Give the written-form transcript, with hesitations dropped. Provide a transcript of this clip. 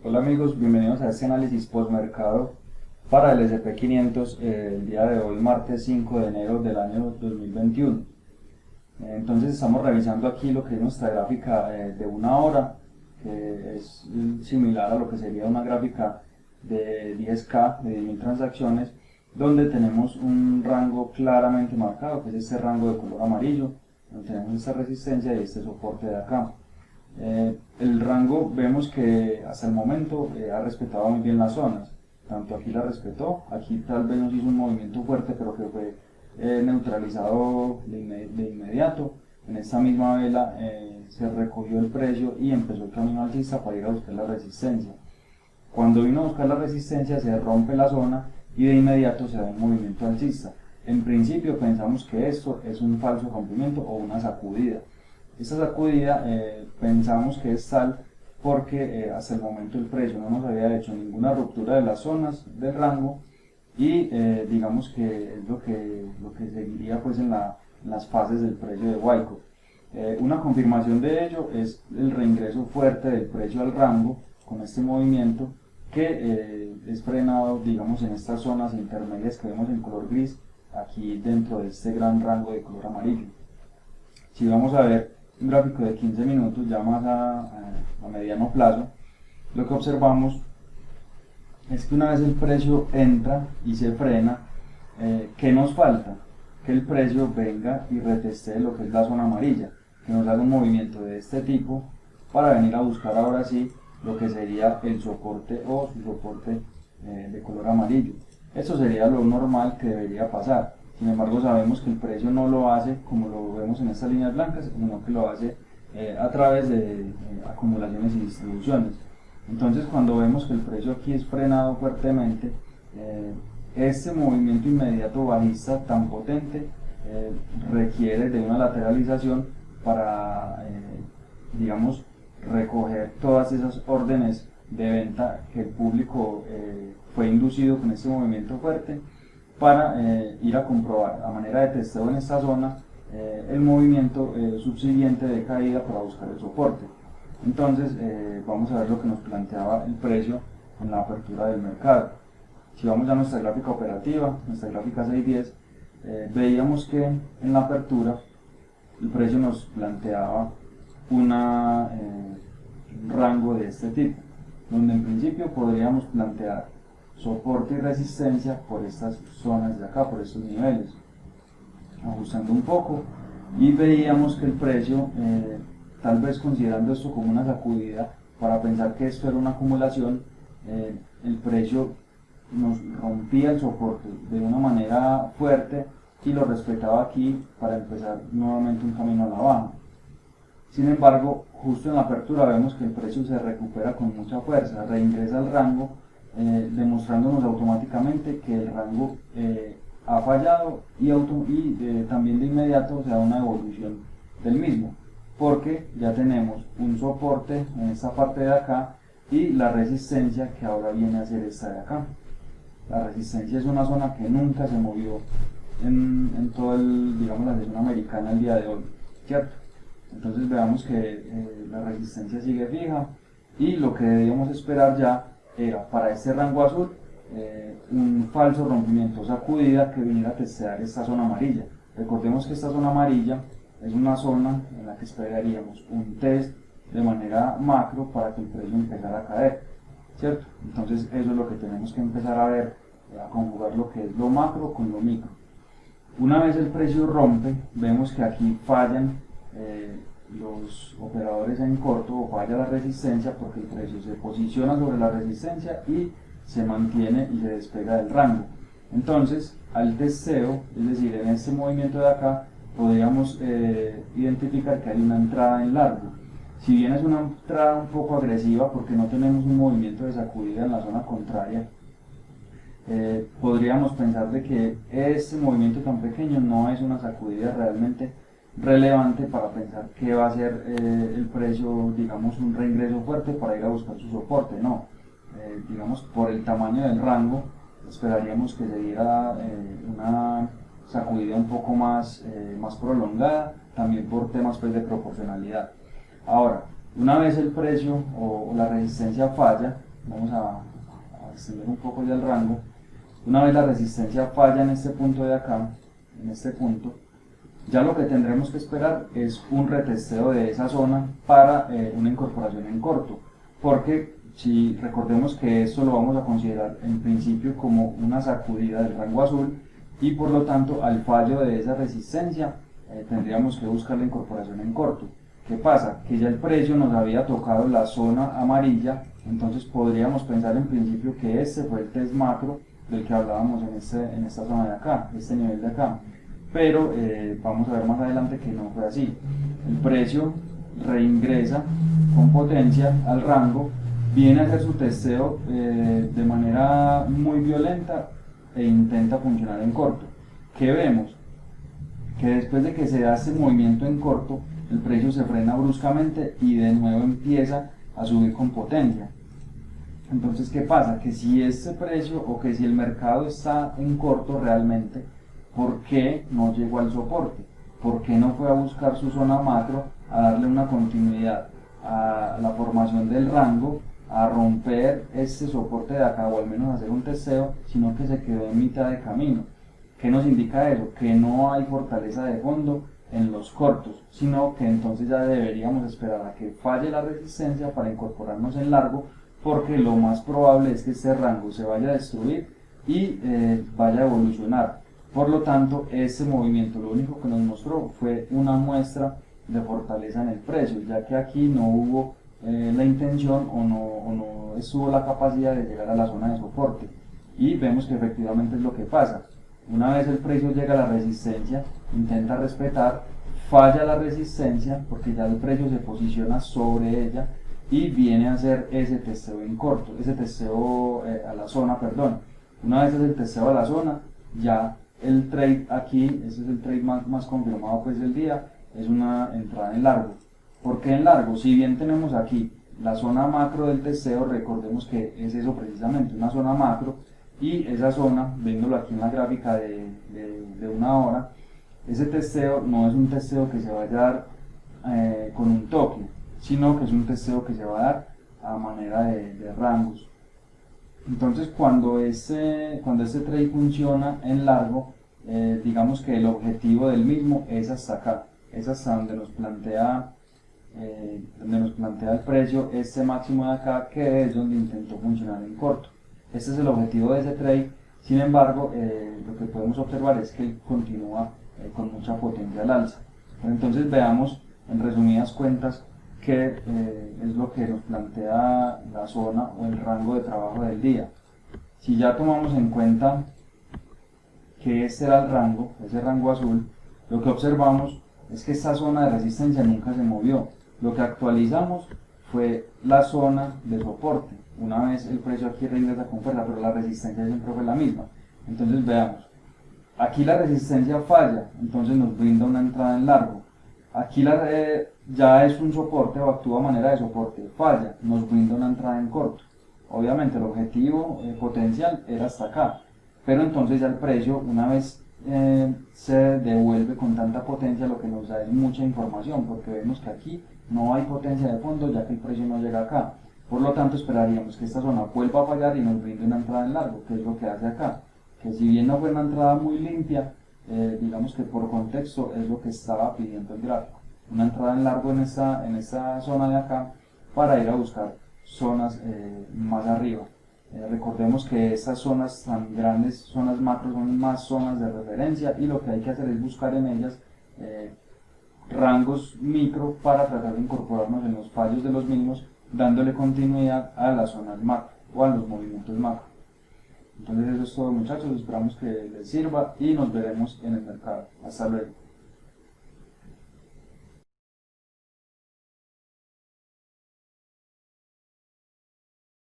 Hola amigos, bienvenidos a este análisis postmercado para el S&P 500 el día de hoy, martes 5 de enero del año 2021. Entonces estamos revisando aquí lo que es nuestra gráfica de una hora, que es similar a lo que sería una gráfica de 10K, de 10.000 transacciones, donde tenemos un rango claramente marcado, que es este rango de color amarillo, donde tenemos esta resistencia y este soporte de acá. El rango vemos que hasta el momento ha respetado muy bien las zonas, tanto aquí la respetó, aquí tal vez nos hizo un movimiento fuerte pero que fue neutralizado de inmediato. En esta misma vela se recogió el precio y empezó el camino alcista para ir a buscar la resistencia. Cuando vino a buscar la resistencia se rompe la zona y de inmediato se da un movimiento alcista. En principio pensamos que esto es un falso rompimiento o una sacudida. Esta sacudida pensamos que es tal porque hasta el momento el precio no nos había hecho ninguna ruptura de las zonas del rango y digamos que es lo que seguiría pues en las fases del precio de Wyckoff. Una confirmación de ello es el reingreso fuerte del precio al rango con este movimiento que es frenado digamos en estas zonas intermedias que vemos en color gris aquí dentro de este gran rango de color amarillo. Si vamos a ver un gráfico de 15 minutos ya más a mediano plazo, lo que observamos es que una vez el precio entra y se frena, ¿qué nos falta? Que el precio venga y reteste lo que es la zona amarilla, que nos haga un movimiento de este tipo para venir a buscar ahora sí lo que sería el soporte o su soporte de color amarillo. Esto sería lo normal que debería pasar. Sin embargo, sabemos que el precio no lo hace como lo vemos en estas líneas blancas, sino que lo hace a través de acumulaciones y distribuciones. Entonces, cuando vemos que el precio aquí es frenado fuertemente, este movimiento inmediato bajista tan potente requiere de una lateralización para, digamos, recoger todas esas órdenes de venta que el público fue inducido con este movimiento fuerte para ir a comprobar a manera de testeo en esta zona el movimiento subsiguiente de caída para buscar el soporte. Entonces vamos a ver lo que nos planteaba el precio en la apertura del mercado. Si vamos a nuestra gráfica operativa, nuestra gráfica 610, veíamos que en la apertura el precio nos planteaba un rango de este tipo, donde en principio podríamos plantear soporte y resistencia por estas zonas de acá, por estos niveles, ajustando un poco, y veíamos que el precio, tal vez considerando esto como una sacudida, para pensar que esto era una acumulación, el precio nos rompía el soporte de una manera fuerte y lo respetaba aquí para empezar nuevamente un camino a la baja. Sin embargo, justo en la apertura vemos que el precio se recupera con mucha fuerza, reingresa al rango, demostrándonos automáticamente que el rango ha fallado y también de inmediato se da una evolución del mismo, porque ya tenemos un soporte en esta parte de acá y la resistencia que ahora viene a ser esta de acá. La resistencia es una zona que nunca se movió en todo digamos, la sesión americana el día de hoy, ¿cierto? Entonces veamos que la resistencia sigue fija y lo que debíamos esperar ya era para este rango azul un falso rompimiento, sacudida que viniera a testear esta zona amarilla. Recordemos que esta zona amarilla es una zona en la que esperaríamos un test de manera macro para que el precio empezara a caer, ¿cierto? Entonces eso es lo que tenemos que empezar a ver, a conjugar lo que es lo macro con lo micro. Una vez el precio rompe, vemos que aquí fallan los operadores en corto o falla la resistencia porque el precio se posiciona sobre la resistencia y se mantiene y se despega del rango. Entonces, al testeo, es decir, en este movimiento de acá, podríamos identificar que hay una entrada en largo. Si bien es una entrada un poco agresiva porque no tenemos un movimiento de sacudida en la zona contraria, podríamos pensar de que este movimiento tan pequeño no es una sacudida realmente relevante para pensar que va a ser el precio, digamos, un reingreso fuerte para ir a buscar su soporte. No, digamos, por el tamaño del rango esperaríamos que se diera una sacudida un poco más prolongada, también por temas pues, de proporcionalidad. Ahora, una vez el precio o la resistencia falla, vamos a extender un poco ya el rango. Una vez la resistencia falla en este punto de acá, en este punto, ya lo que tendremos que esperar es un retesteo de esa zona para una incorporación en corto, porque si recordemos que esto lo vamos a considerar en principio como una sacudida del rango azul y por lo tanto al fallo de esa resistencia tendríamos que buscar la incorporación en corto. ¿Qué pasa? Que ya el precio nos había tocado la zona amarilla, entonces podríamos pensar en principio que este fue el test macro del que hablábamos en esta zona de acá, este nivel de acá. Pero vamos a ver más adelante que no fue así. El precio reingresa con potencia al rango, viene a hacer su testeo de manera muy violenta e intenta funcionar en corto. ¿Qué vemos? Que después de que se da este movimiento en corto, el precio se frena bruscamente y de nuevo empieza a subir con potencia. Entonces, ¿qué pasa? Que si este precio o que si el mercado está en corto realmente, ¿por qué no llegó al soporte? ¿Por qué no fue a buscar su zona macro, a darle una continuidad a la formación del rango, a romper este soporte de acá o al menos hacer un testeo, sino que se quedó en mitad de camino? ¿Qué nos indica eso? Que no hay fortaleza de fondo en los cortos, sino que entonces ya deberíamos esperar a que falle la resistencia para incorporarnos en largo, porque lo más probable es que este rango se vaya a destruir y vaya a evolucionar. Por lo tanto, este movimiento lo único que nos mostró fue una muestra de fortaleza en el precio, ya que aquí no hubo la intención o no estuvo la capacidad de llegar a la zona de soporte. Y vemos que efectivamente es lo que pasa. Una vez el precio llega a la resistencia, intenta respetar, falla la resistencia porque ya el precio se posiciona sobre ella y viene a hacer ese testeo en corto, ese testeo a la zona, perdón. Una vez es el testeo a la zona, ya el trade aquí, ese es el trade más confirmado pues del día, es una entrada en largo. ¿Por qué en largo? Si bien tenemos aquí la zona macro del testeo, recordemos que es eso precisamente, una zona macro, y esa zona, viéndolo aquí en la gráfica de una hora, ese testeo no es un testeo que se vaya a dar con un toque, sino que es un testeo que se va a dar a manera de rangos. Entonces cuando este trade funciona en largo, digamos que el objetivo del mismo es hasta acá, es hasta donde nos plantea el precio, este máximo de acá, que es donde intentó funcionar en corto. Este es el objetivo de ese trade. Sin embargo, lo que podemos observar es que él continúa con mucha potencia al alza. Entonces veamos en resumidas cuentas qué es lo que nos plantea la zona o el rango de trabajo del día. Si ya tomamos en cuenta que este era el rango, ese rango azul, lo que observamos es que esta zona de resistencia nunca se movió. Lo que actualizamos fue la zona de soporte. Una vez el precio aquí regresa con fuerza, pero la resistencia siempre fue la misma. Entonces veamos, aquí la resistencia falla, entonces nos brinda una entrada en largo. Aquí ya es un soporte o actúa a manera de soporte, falla, nos brinda una entrada en corto. Obviamente el objetivo potencial era hasta acá, pero entonces ya el precio, una vez se devuelve con tanta potencia, lo que nos da es mucha información, porque vemos que aquí no hay potencia de fondo, ya que el precio no llega acá. Por lo tanto, esperaríamos que esta zona vuelva a fallar y nos brinde una entrada en largo, que es lo que hace acá. Que si bien no fue una entrada muy limpia, digamos que por contexto es lo que estaba pidiendo el gráfico. Una entrada en largo en esta zona de acá para ir a buscar zonas más arriba. Recordemos que estas zonas tan grandes, zonas macro, son más zonas de referencia y lo que hay que hacer es buscar en ellas rangos micro para tratar de incorporarnos en los fallos de los mismos, dándole continuidad a las zonas macro o a los movimientos macro. Entonces eso es todo, muchachos, esperamos que les sirva y nos veremos en el mercado. Hasta luego.